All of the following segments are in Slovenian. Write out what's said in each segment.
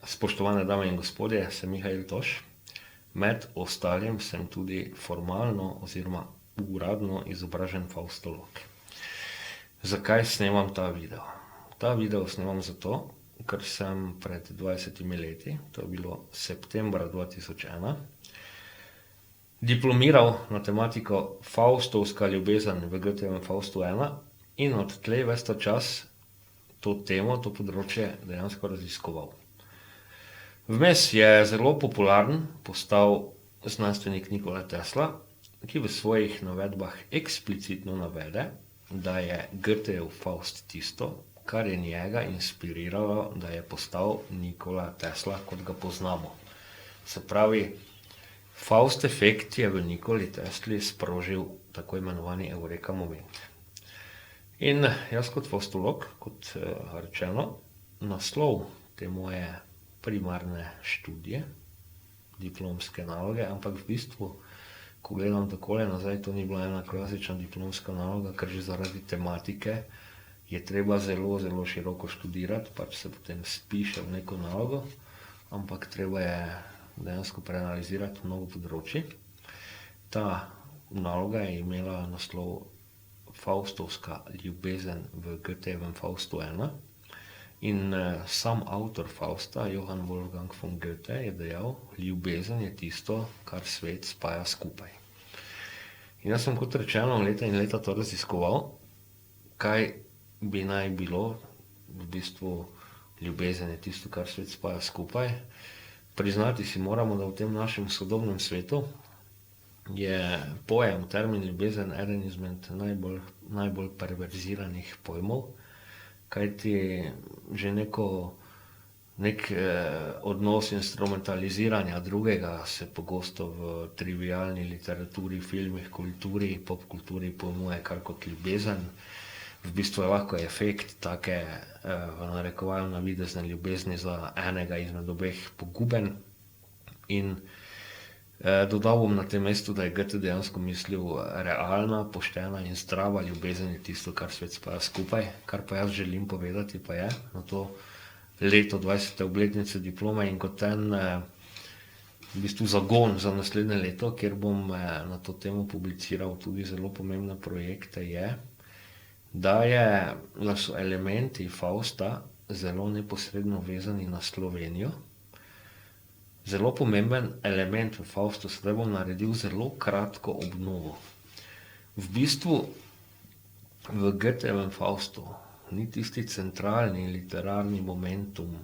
Spoštovane dame in gospodje, sem Mihael Toš. Med ostalim sem tudi formalno oziroma uradno izobražen faustolog. Zakaj snemam ta video? Ta video snemam zato, ker sem pred 20 leti, to je bilo septembra 2001, diplomiral na tematiko Faustovska ljubezen v Goethejevem Faustu 1 in odtlej ves ta čas to temo, to področje dejansko raziskoval. Vmes je zelo popularen postal znanstvenik Nikola Tesla, ki v svojih navedbah eksplicitno navede, da je Goethejev Faust tisto, kar je njega inspiriralo, da je postal Nikola Tesla, kot ga poznamo. Se pravi, Faust efekt je v Nikoli Tesli sprožil tako imenovani eureka moment. In jaz kot faustolog, kot rečeno, naslov te moje primarne študije, diplomske naloge, ampak v bistvu, ko gledam takole nazaj, to ni bila ena klasična diplomska naloga, ker že zaradi tematike je treba zelo, zelo široko študirati, pač se potem spiše v neko nalogo, ampak treba je dejansko preanalizirati mnogo področji. Ta naloga je imela naslov Faustovska ljubezen v Goethejevem Faustu 1 in sam avtor Fausta, Johann Wolfgang von Goethe, je dejal, ljubezen je tisto, kar svet spaja skupaj. In jaz sem, kot rečeno, leta in leta to raziskoval, kaj bi naj bilo, v bistvu ljubezen je tisto, kar svet spaja skupaj. Priznati si moramo, da v tem našem sodobnem svetu je pojem, termin ljubezen eden izmed najbolj perverziranih pojmov, kajti že nek odnos instrumentaliziranja drugega se pogosto v trivialni literaturi, filmih, kulturi, popkulturi pojmuje kar kot ljubezen. V bistvu je lahko efekt take, v narekovaju navidezne ljubezni za enega izmed obeh poguben. In dodal bom na tem mestu, da je Goethe dejansko mislil realna, poštena in zdrava ljubezen je tisto, kar svet spaja skupaj. Kar pa jaz želim povedati pa je, na to leto 20. obletnice diplome in kot en v bistvu zagon za naslednje leto, kjer bom na to temo publiciral tudi zelo pomembne projekte, je, da so elementi Fausta zelo neposredno vezani na Slovenijo. Zelo pomemben element v Faustu, sedaj bom naredil zelo kratko obnovo. V bistvu v Goethejevem Faustu ni tisti centralni literarni momentum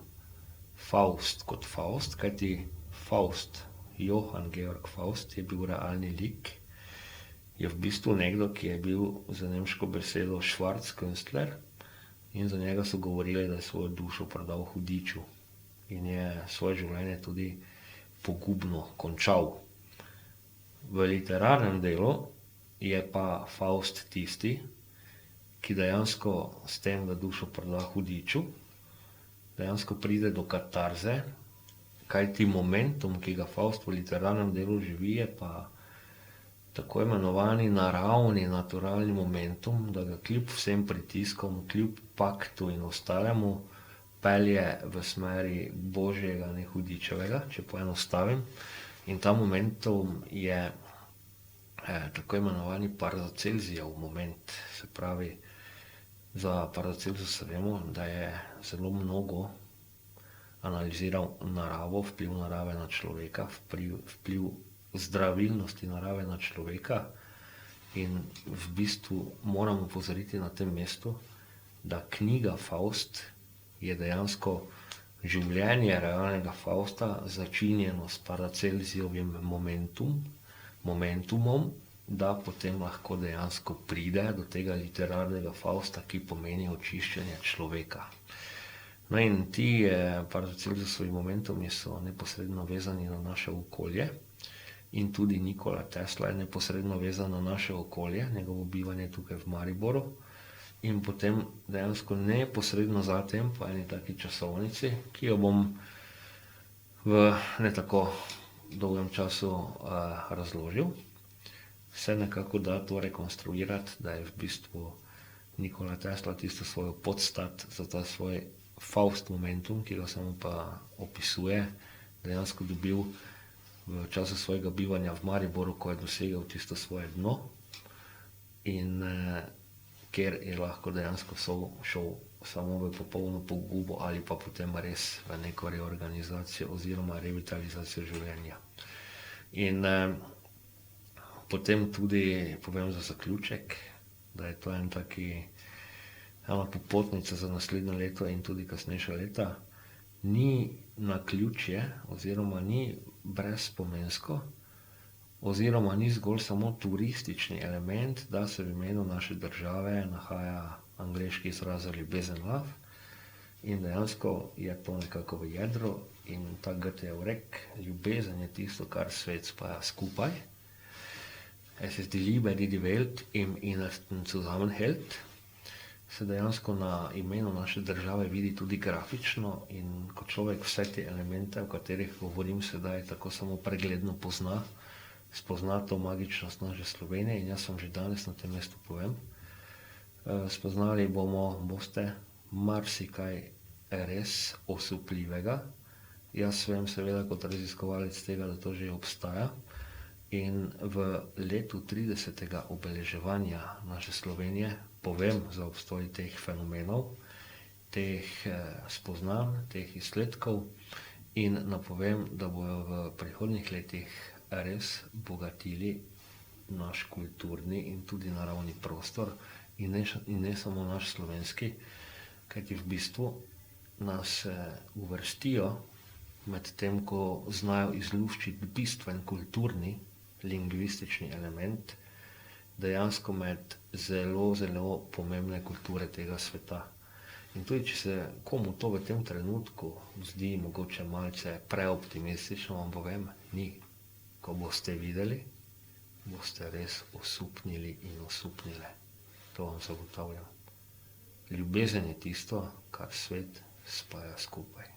Faust kot Faust, kajti Faust, Johann Georg Faust, je bil realni lik, je v bistvu nekdo, ki je bil za nemško besedo Schwarzkünstler in za njega so govorili, da je svojo dušo prodal hudiču in je svoje življenje tudi pogubno končal. V literarnem delu je pa Faust tisti, ki dejansko s tem, da dušo proda hudiču, dejansko pride do katarze, kajti momentum, ki ga Faust v literarnem delu živi, je pa tako imenovani naravni, naturalni momentum, da ga kljub vsem pritiskom, kljub paktu in ostalemu, pelje v smeri božjega, ne hudičevega, če poenostavim. In ta momentum je tako imenovani Paracelsijev moment. Se pravi, za Paracelsusa vemo, da je zelo mnogo analiziral naravo, vpliv narave na človeka, vpliv zdravilnosti narave na človeka. In v bistvu moramo opozoriti na tem mestu, da knjiga Faust je dejansko življenje realnega Fausta začinjeno s Paracelsijevim momentumom, da potem lahko dejansko pride do tega literarnega Fausta, ki pomeni očiščenje človeka. No in ti Paracelsijevi momentumi so neposredno vezani na naše okolje in tudi Nikola Tesla je neposredno vezan na naše okolje, njegovo bivanje tukaj v Mariboru. In potem dejansko neposredno zatem po eni taki časovnici, ki jo bom v ne tako dolgem času razložil, se nekako da to rekonstruirati, da je v bistvu Nikola Tesla tisto svojo podstat za ta svoj Faust momentum, ki ga samo pa opisuje, dejansko dobil v času svojega bivanja v Mariboru, ko je dosegel tisto svoje dno in ker je lahko dejansko šel samo v popolno pogubo ali pa potem res v neko reorganizacijo oziroma revitalizacijo življenja. In potem tudi povem za zaključek, da je to ena popotnica za naslednje leto in tudi kasnejša leta. Ni naključje oziroma ni brezpomensko oziroma ni zgolj samo turistični element, da se v imenu naše države nahaja angleški izraz ljubezen, love, in dejansko je to nekako v jedru in ta Goethejev rek, ljubezen je tisto, kar svet spaja skupaj. Es ist die Liebe, die die Welt im Innersten zusammenhält, se dejansko na imenu naše države vidi tudi grafično in ko človek vse te elemente, o katerih govorim sedaj, tako samo pregledno spozna to magičnost naše Slovenije in jaz vam že danes na tem mestu povem, spoznali boste marsikaj res osupljivega. Jaz vem seveda kot raziskovalec tega, da to že obstaja. In v letu 30. obeleževanja naše Slovenije povem za obstoj teh fenomenov, teh spoznanj, teh izsledkov in napovem, da bojo v prihodnjih letih res bogatili naš kulturni in tudi naravni prostor in ne samo naš slovenski, kajti v bistvu nas uvrstijo med tem, ko znajo izluščiti bistven kulturni lingvistični element, dejansko med zelo, zelo pomembne kulture tega sveta. In tudi, če se komu to v tem trenutku zdi mogoče malce preoptimistično, vam povem, ni. Ko boste videli, boste res osupnili in osupnile. To vam zagotavljam. Ljubezen je tisto, kar svet spaja skupaj.